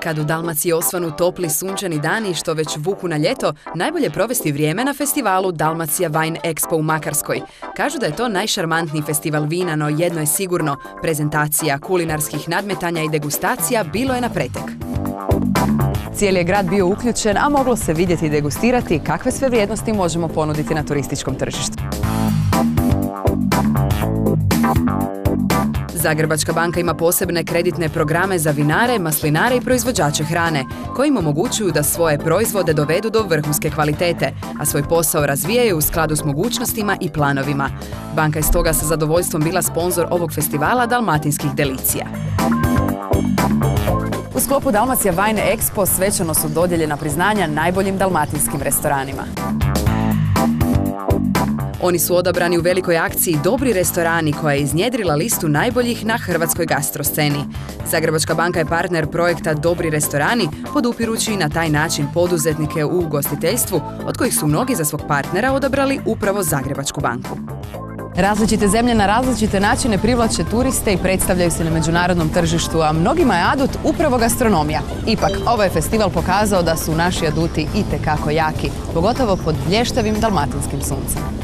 Kad u Dalmaciji osvanu topli sunčani dani što već vuku na ljeto, najbolje provesti vrijeme na festivalu Dalmacija Wine Expo u Makarskoj. Kažu da je to najšarmantniji festival vina, no jedno je sigurno, prezentacija kulinarskih nadmetanja i degustacija bilo je na pretek. Cijeli je grad bio uključen, a moglo se vidjeti i degustirati kakve sve vrijednosti možemo ponuditi na turističkom tržištu. Zagrebačka banka ima posebne kreditne programe za vinare, maslinare i proizvođače hrane, koji im omogućuju da svoje proizvode dovedu do vrhunske kvalitete, a svoj posao razvijaju u skladu s mogućnostima i planovima. Banka je stoga sa zadovoljstvom bila sponzor ovog festivala dalmatinskih delicija. U sklopu Dalmacija Wine Expo svečano su dodijeljena priznanja najboljim dalmatinskim restoranima. Oni su odabrani u velikoj akciji Dobri restorani koja je iznjedrila listu najboljih na hrvatskoj gastrosceni. Zagrebačka banka je partner projekta Dobri restorani, podupirući i na taj način poduzetnike u ugostiteljstvu, od kojih su mnogi za svog partnera odabrali upravo Zagrebačku banku. Različite zemlje na različite načine privlače turiste i predstavljaju se na međunarodnom tržištu, a mnogima je adut upravo gastronomija. Ipak, ovaj festival pokazao da su naši aduti itekako jaki, pogotovo pod blještavim dalmatinskim suncem.